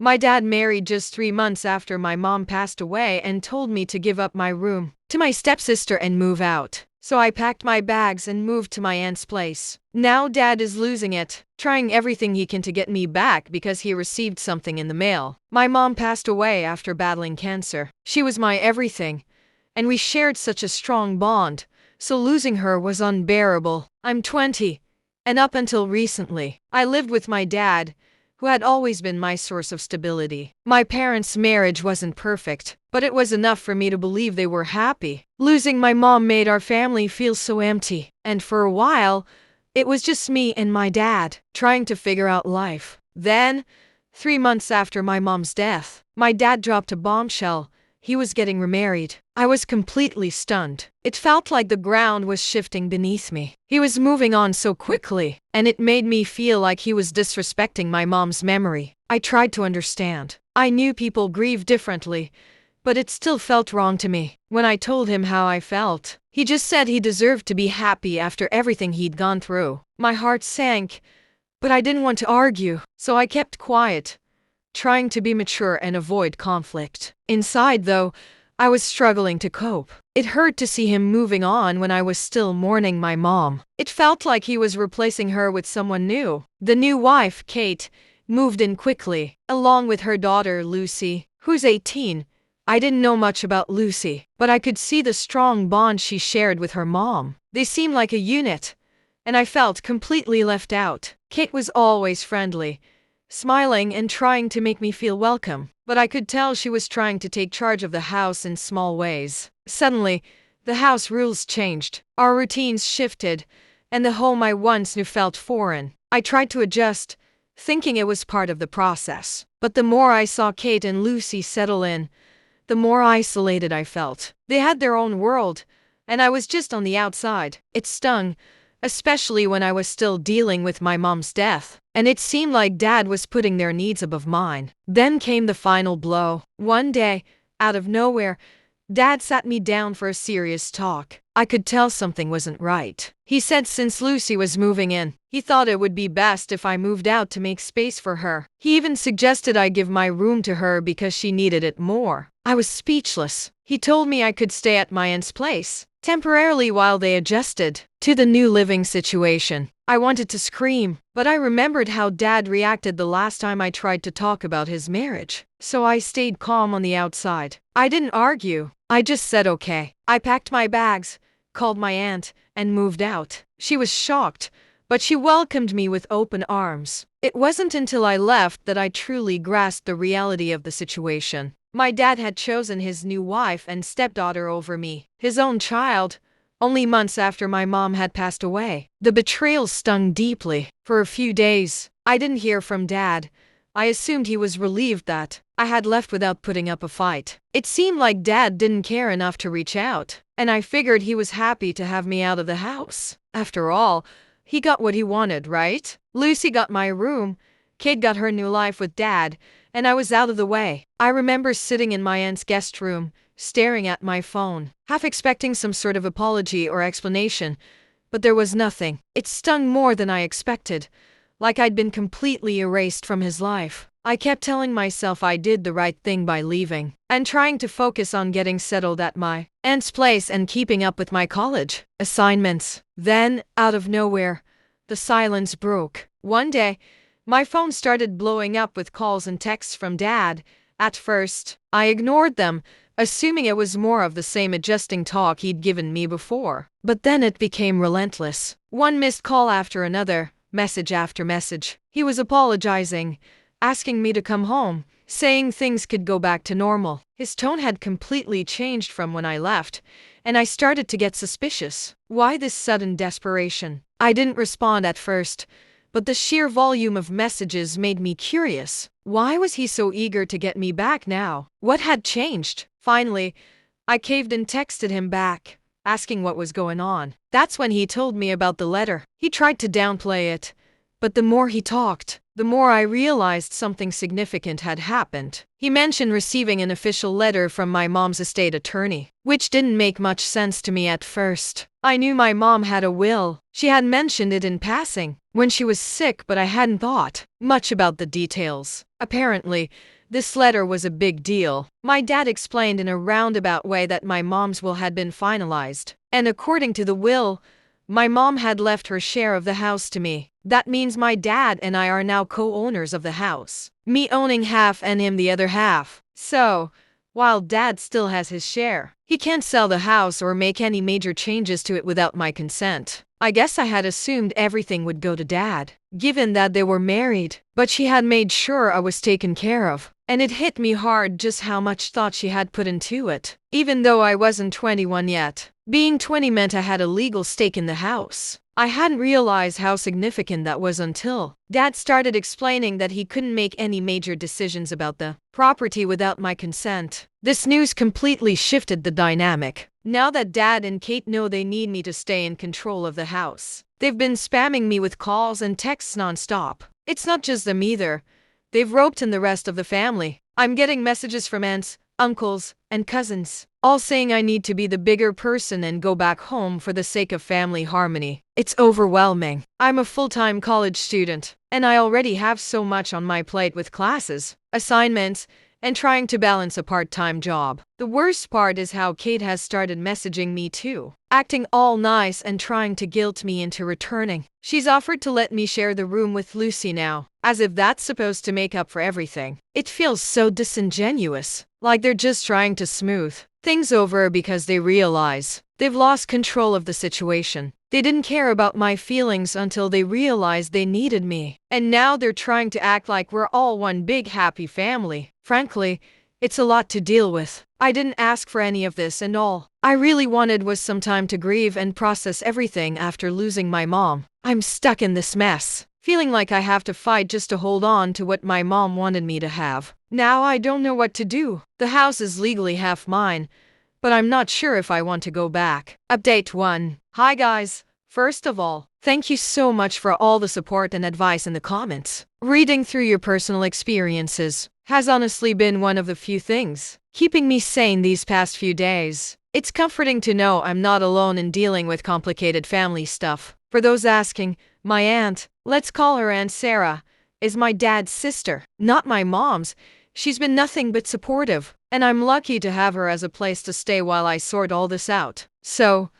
My dad married just 3 months after my mom passed away and told me to give up my room to my stepsister and move out. So I packed my bags and moved to my aunt's place. Now dad is losing it, trying everything he can to get me back because he received something in the mail. My mom passed away after battling cancer. She was my everything, and we shared such a strong bond, so losing her was unbearable. I'm 20, and up until recently, I lived with my dad, who had always been my source of stability. My parents' marriage wasn't perfect, but it was enough for me to believe they were happy. Losing my mom made our family feel so empty, and for a while, it was just me and my dad, trying to figure out life. Then, 3 months after my mom's death, my dad dropped a bombshell. He was getting remarried. I was completely stunned. It felt like the ground was shifting beneath me. He was moving on so quickly, and it made me feel like he was disrespecting my mom's memory. I tried to understand. I knew people grieve differently, but it still felt wrong to me. When I told him how I felt, he just said he deserved to be happy after everything he'd gone through. My heart sank, but I didn't want to argue, so I kept quiet, trying to be mature and avoid conflict. Inside, though, I was struggling to cope. It hurt to see him moving on when I was still mourning my mom. It felt like he was replacing her with someone new. The new wife, Kate, moved in quickly, along with her daughter, Lucy, who's 18. I didn't know much about Lucy, but I could see the strong bond she shared with her mom. They seemed like a unit, and I felt completely left out. Kate was always friendly, smiling and trying to make me feel welcome, but I could tell she was trying to take charge of the house in small ways. Suddenly, the house rules changed, our routines shifted, and the home I once knew felt foreign. I tried to adjust, thinking it was part of the process, but the more I saw Kate and Lucy settle in, the more isolated I felt. They had their own world, and I was just on the outside. It stung, especially when I was still dealing with my mom's death, and it seemed like Dad was putting their needs above mine. Then came the final blow. One day, out of nowhere, Dad sat me down for a serious talk. I could tell something wasn't right. He said since Lucy was moving in, he thought it would be best if I moved out to make space for her. He even suggested I give my room to her because she needed it more. I was speechless. He told me I could stay at my aunt's place temporarily while they adjusted to the new living situation. I wanted to scream, but I remembered how Dad reacted the last time I tried to talk about his marriage. So I stayed calm on the outside. I didn't argue. I just said okay. I packed my bags, called my aunt, and moved out. She was shocked, but she welcomed me with open arms. It wasn't until I left that I truly grasped the reality of the situation. My dad had chosen his new wife and stepdaughter over me, his own child, only months after my mom had passed away. The betrayal stung deeply. For a few days, I didn't hear from Dad. I assumed he was relieved that I had left without putting up a fight. It seemed like Dad didn't care enough to reach out, and I figured he was happy to have me out of the house. After all, he got what he wanted, right? Lucy got my room, Kate got her new life with Dad, and I was out of the way. I remember sitting in my aunt's guest room, staring at my phone, half expecting some sort of apology or explanation, but there was nothing. It stung more than I expected, like I'd been completely erased from his life. I kept telling myself I did the right thing by leaving, and trying to focus on getting settled at my aunt's place and keeping up with my college assignments. Then, out of nowhere, the silence broke. One day, my phone started blowing up with calls and texts from Dad. At first, I ignored them, assuming it was more of the same adjusting talk he'd given me before. But then it became relentless. One missed call after another, message after message. He was apologizing, asking me to come home, saying things could go back to normal. His tone had completely changed from when I left, and I started to get suspicious. Why this sudden desperation? I didn't respond at first, but the sheer volume of messages made me curious. Why was he so eager to get me back now? What had changed? Finally, I caved and texted him back, asking what was going on. That's when he told me about the letter. He tried to downplay it, but the more he talked, the more I realized something significant had happened. He mentioned receiving an official letter from my mom's estate attorney, which didn't make much sense to me at first. I knew my mom had a will. She had mentioned it in passing when she was sick, but I hadn't thought much about the details. Apparently, this letter was a big deal. My dad explained in a roundabout way that my mom's will had been finalized, and according to the will, my mom had left her share of the house to me. That means my dad and I are now co-owners of the house, me owning half and him the other half. So, while dad still has his share, he can't sell the house or make any major changes to it without my consent. I guess I had assumed everything would go to dad, given that they were married, but she had made sure I was taken care of. And it hit me hard just how much thought she had put into it. Even though I wasn't 21 yet, being 20 meant I had a legal stake in the house. I hadn't realized how significant that was until Dad started explaining that he couldn't make any major decisions about the property without my consent. This news completely shifted the dynamic. Now that Dad and Kate know they need me to stay in control of the house, they've been spamming me with calls and texts nonstop. It's not just them either. They've roped in the rest of the family. I'm getting messages from aunts, uncles, and cousins, all saying I need to be the bigger person and go back home for the sake of family harmony. It's overwhelming. I'm a full-time college student, and I already have so much on my plate with classes, assignments, and trying to balance a part-time job. The worst part is how Kate has started messaging me too, acting all nice and trying to guilt me into returning. She's offered to let me share the room with Lucy now, as if that's supposed to make up for everything. It feels so disingenuous, like they're just trying to smooth things over because they realize they've lost control of the situation. They didn't care about my feelings until they realized they needed me. And now they're trying to act like we're all one big happy family. Frankly, it's a lot to deal with. I didn't ask for any of this, and all I really wanted was some time to grieve and process everything after losing my mom. I'm stuck in this mess, feeling like I have to fight just to hold on to what my mom wanted me to have. Now I don't know what to do. The house is legally half mine, but I'm not sure if I want to go back. Update 1. Hi guys. First of all, thank you so much for all the support and advice in the comments. Reading through your personal experiences has honestly been one of the few things keeping me sane these past few days. It's comforting to know I'm not alone in dealing with complicated family stuff. For those asking, my aunt, let's call her Aunt Sarah, is my dad's sister, not my mom's. She's been nothing but supportive, and I'm lucky to have her as a place to stay while I sort all this out. So,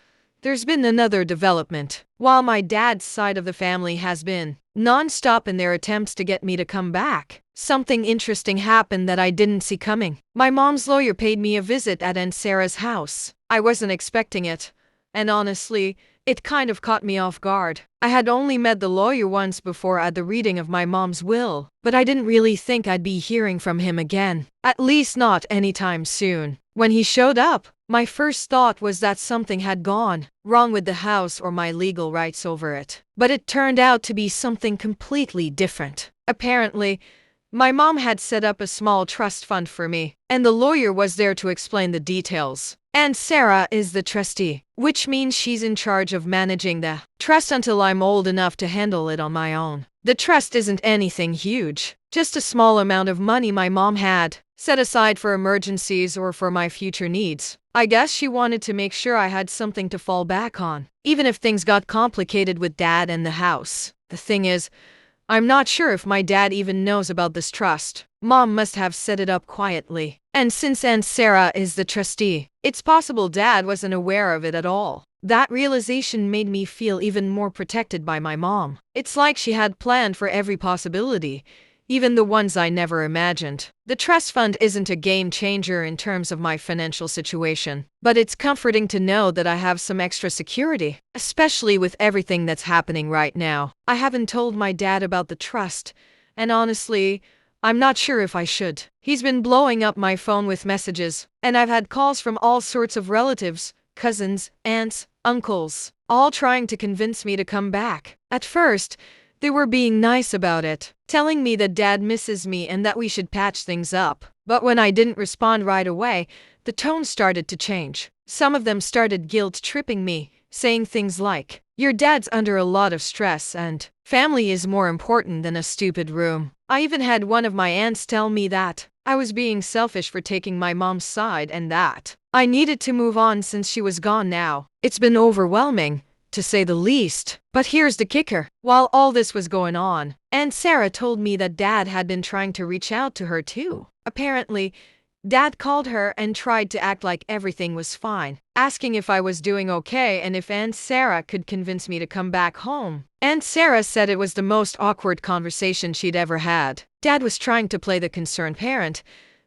there's been another development. While my dad's side of the family has been non-stop in their attempts to get me to come back, something interesting happened that I didn't see coming. My mom's lawyer paid me a visit at Aunt Sarah's house. I wasn't expecting it, and honestly, it kind of caught me off guard. I had only met the lawyer once before at the reading of my mom's will, but I didn't really think I'd be hearing from him again. At least not anytime soon. When he showed up, my first thought was that something had gone wrong with the house or my legal rights over it. But it turned out to be something completely different. Apparently, my mom had set up a small trust fund for me, and the lawyer was there to explain the details. And Sarah is the trustee, which means she's in charge of managing the trust until I'm old enough to handle it on my own. The trust isn't anything huge, just a small amount of money my mom had set aside for emergencies or for my future needs. I guess she wanted to make sure I had something to fall back on, even if things got complicated with dad and the house. The thing is, I'm not sure if my dad even knows about this trust. Mom must have set it up quietly. And since Aunt Sarah is the trustee, it's possible dad wasn't aware of it at all. That realization made me feel even more protected by my mom. It's like she had planned for every possibility, even the ones I never imagined. The trust fund isn't a game changer in terms of my financial situation, but it's comforting to know that I have some extra security, especially with everything that's happening right now. I haven't told my dad about the trust, and honestly, I'm not sure if I should. He's been blowing up my phone with messages, and I've had calls from all sorts of relatives, cousins, aunts, uncles, all trying to convince me to come back. At first, they were being nice about it, telling me that dad misses me and that we should patch things up. But when I didn't respond right away, the tone started to change. Some of them started guilt-tripping me, saying things like, "Your dad's under a lot of stress and family is more important than a stupid room." I even had one of my aunts tell me that I was being selfish for taking my mom's side and that I needed to move on since she was gone now. It's been overwhelming, to say the least. But here's the kicker. While all this was going on, Aunt Sarah told me that Dad had been trying to reach out to her too. Apparently, Dad called her and tried to act like everything was fine, asking if I was doing okay and if Aunt Sarah could convince me to come back home. Aunt Sarah said it was the most awkward conversation she'd ever had. Dad was trying to play the concerned parent,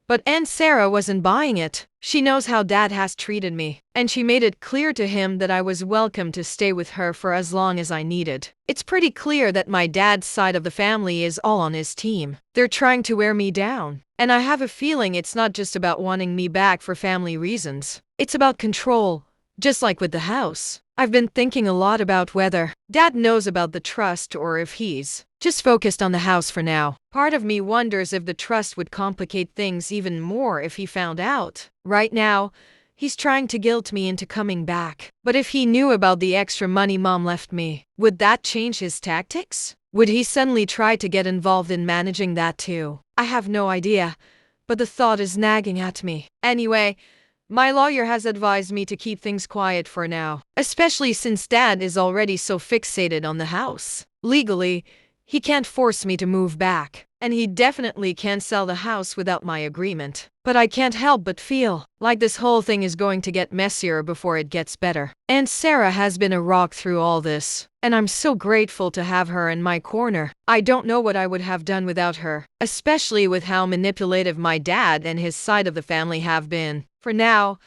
but Aunt Sarah wasn't buying it. She knows how Dad has treated me, and she made it clear to him that I was welcome to stay with her for as long as I needed. It's pretty clear that my dad's side of the family is all on his team. They're trying to wear me down. And I have a feeling it's not just about wanting me back for family reasons. It's about control, just like with the house. I've been thinking a lot about whether Dad knows about the trust or if he's just focused on the house for now. Part of me wonders if the trust would complicate things even more if he found out. Right now, he's trying to guilt me into coming back. But if he knew about the extra money Mom left me, would that change his tactics? Would he suddenly try to get involved in managing that too? I have no idea, but the thought is nagging at me. Anyway, my lawyer has advised me to keep things quiet for now, especially since Dad is already so fixated on the house. Legally, he can't force me to move back, and he definitely can't sell the house without my agreement. But I can't help but feel like this whole thing is going to get messier before it gets better. Aunt Sarah has been a rock through all this, and I'm so grateful to have her in my corner. I don't know what I would have done without her, especially with how manipulative my dad and his side of the family have been. For now,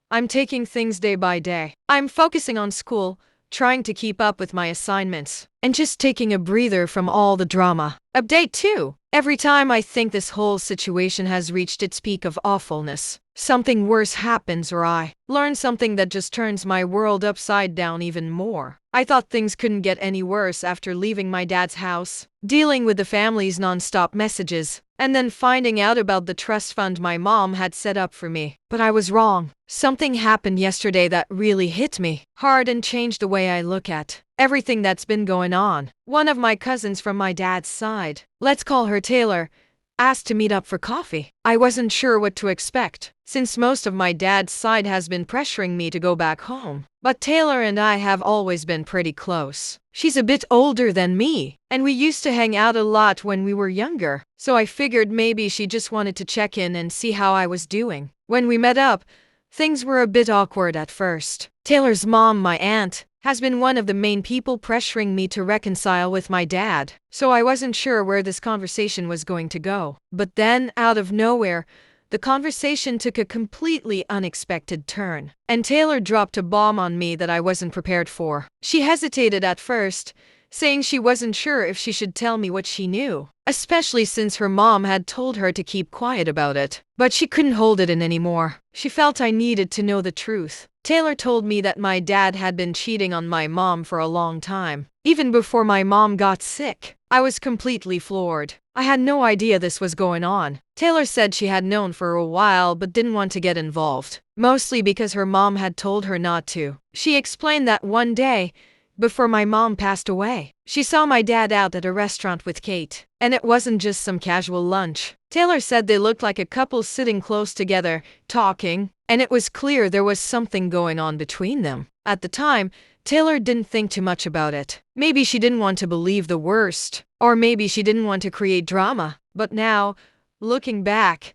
I'm taking things day by day. I'm focusing on school, trying to keep up with my assignments, and just taking a breather from all the drama. Update 2. Every time I think this whole situation has reached its peak of awfulness, something worse happens or I learn something that just turns my world upside down even more. I thought things couldn't get any worse after leaving my dad's house, dealing with the family's non-stop messages, and then finding out about the trust fund my mom had set up for me. But I was wrong. Something happened yesterday that really hit me hard and changed the way I look at everything that's been going on. One of my cousins from my dad's side, let's call her Taylor, asked to meet up for coffee. I wasn't sure what to expect, since most of my dad's side has been pressuring me to go back home. But Taylor and I have always been pretty close. She's a bit older than me, and we used to hang out a lot when we were younger, so I figured maybe she just wanted to check in and see how I was doing. When we met up, things were a bit awkward at first. Taylor's mom, my aunt, has been one of the main people pressuring me to reconcile with my dad, so I wasn't sure where this conversation was going to go. But then, out of nowhere, the conversation took a completely unexpected turn, and Taylor dropped a bomb on me that I wasn't prepared for. She hesitated at first, saying she wasn't sure if she should tell me what she knew, especially since her mom had told her to keep quiet about it. But she couldn't hold it in anymore. She felt I needed to know the truth. Taylor told me that my dad had been cheating on my mom for a long time, even before my mom got sick. I was completely floored. I had no idea this was going on. Taylor said she had known for a while but didn't want to get involved, mostly because her mom had told her not to. She explained that one day, before my mom passed away, she saw my dad out at a restaurant with Kate, and it wasn't just some casual lunch. Taylor said they looked like a couple sitting close together, talking, and it was clear there was something going on between them. At the time, Taylor didn't think too much about it. Maybe she didn't want to believe the worst, or maybe she didn't want to create drama. But now, looking back,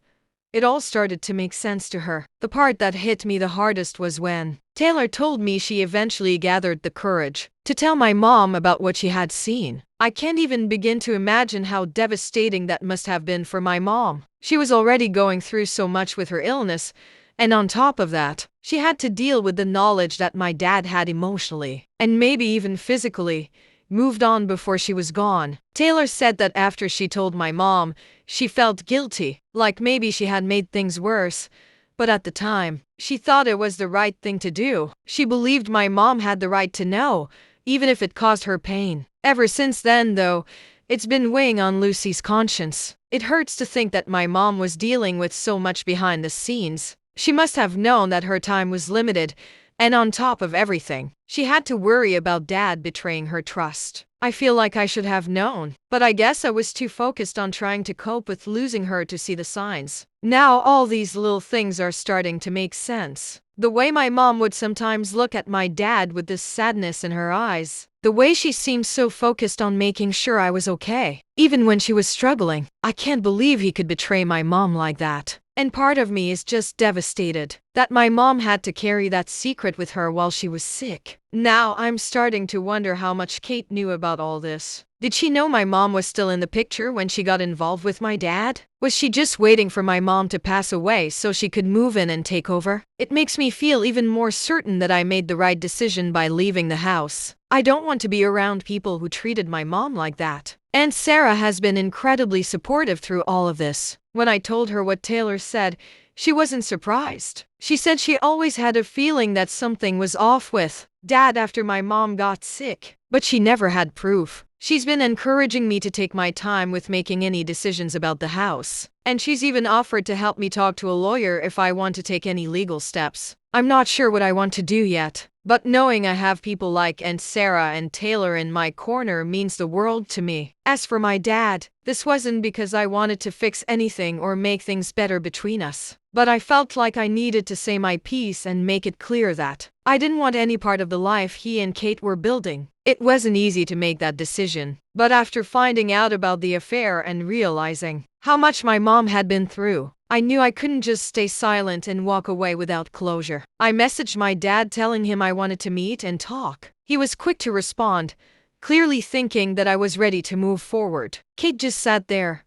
it all started to make sense to her. The part that hit me the hardest was when Taylor told me she eventually gathered the courage to tell my mom about what she had seen. I can't even begin to imagine how devastating that must have been for my mom. She was already going through so much with her illness, and on top of that, she had to deal with the knowledge that my dad had emotionally, and maybe even physically, moved on before she was gone. Taylor said that after she told my mom, she felt guilty, like maybe she had made things worse. But at the time, she thought it was the right thing to do. She believed my mom had the right to know, even if it caused her pain. Ever since then, though, it's been weighing on Lucy's conscience. It hurts to think that my mom was dealing with so much behind the scenes. She must have known that her time was limited, and on top of everything, she had to worry about Dad betraying her trust. I feel like I should have known, but I guess I was too focused on trying to cope with losing her to see the signs. Now all these little things are starting to make sense. The way my mom would sometimes look at my dad with this sadness in her eyes. The way she seemed so focused on making sure I was okay, even when she was struggling. I can't believe he could betray my mom like that. And part of me is just devastated that my mom had to carry that secret with her while she was sick. Now I'm starting to wonder how much Kate knew about all this. Did she know my mom was still in the picture when she got involved with my dad? Was she just waiting for my mom to pass away so she could move in and take over? It makes me feel even more certain that I made the right decision by leaving the house. I don't want to be around people who treated my mom like that. Aunt Sarah has been incredibly supportive through all of this. When I told her what Taylor said, she wasn't surprised. She said she always had a feeling that something was off with Dad after my mom got sick, but she never had proof. She's been encouraging me to take my time with making any decisions about the house, and she's even offered to help me talk to a lawyer if I want to take any legal steps. I'm not sure what I want to do yet, but knowing I have people like Aunt Sarah and Taylor in my corner means the world to me. As for my dad, this wasn't because I wanted to fix anything or make things better between us, but I felt like I needed to say my piece and make it clear that I didn't want any part of the life he and Kate were building. It wasn't easy to make that decision, but after finding out about the affair and realizing how much my mom had been through, I knew I couldn't just stay silent and walk away without closure. I messaged my dad telling him I wanted to meet and talk. He was quick to respond, clearly thinking that I was ready to move forward. Kate just sat there,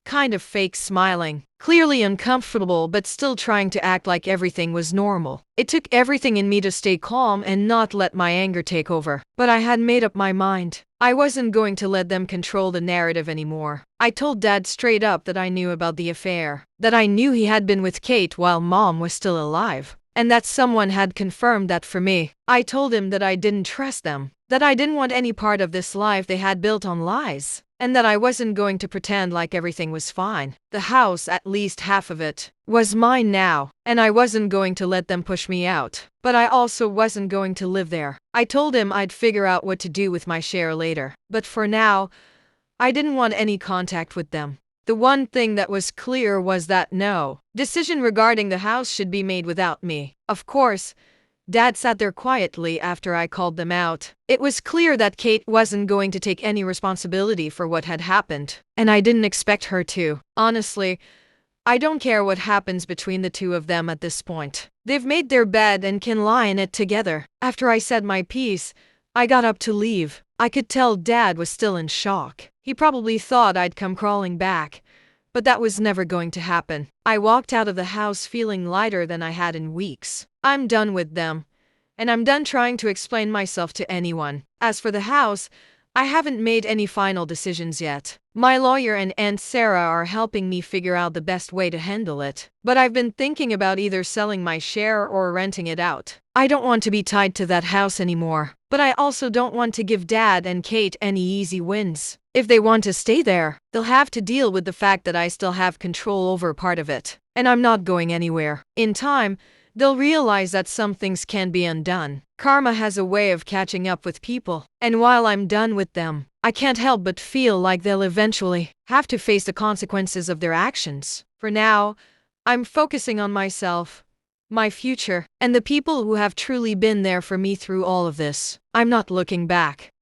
kind of fake smiling, clearly uncomfortable but still trying to act like everything was normal. It took everything in me to stay calm and not let my anger take over. But I had made up my mind. I wasn't going to let them control the narrative anymore. I told Dad straight up that I knew about the affair, that I knew he had been with Kate while Mom was still alive, and that someone had confirmed that for me. I told him that I didn't trust them, that I didn't want any part of this life they had built on lies, and that I wasn't going to pretend like everything was fine. The house, at least half of it, was mine now, and I wasn't going to let them push me out. But I also wasn't going to live there. I told him I'd figure out what to do with my share later, but for now, I didn't want any contact with them. The one thing that was clear was that no decision regarding the house should be made without me. Of course, Dad sat there quietly after I called them out. It was clear that Kate wasn't going to take any responsibility for what had happened, and I didn't expect her to. Honestly, I don't care what happens between the two of them at this point. They've made their bed and can lie in it together. After I said my piece, I got up to leave. I could tell Dad was still in shock. He probably thought I'd come crawling back, but that was never going to happen. I walked out of the house feeling lighter than I had in weeks. I'm done with them, and I'm done trying to explain myself to anyone. As for the house, I haven't made any final decisions yet. My lawyer and Aunt Sarah are helping me figure out the best way to handle it, but I've been thinking about either selling my share or renting it out. I don't want to be tied to that house anymore, but I also don't want to give Dad and Kate any easy wins. If they want to stay there, they'll have to deal with the fact that I still have control over part of it, and I'm not going anywhere. In time, they'll realize that some things can be undone. Karma has a way of catching up with people, and while I'm done with them, I can't help but feel like they'll eventually have to face the consequences of their actions. For now, I'm focusing on myself, my future, and the people who have truly been there for me through all of this. I'm not looking back.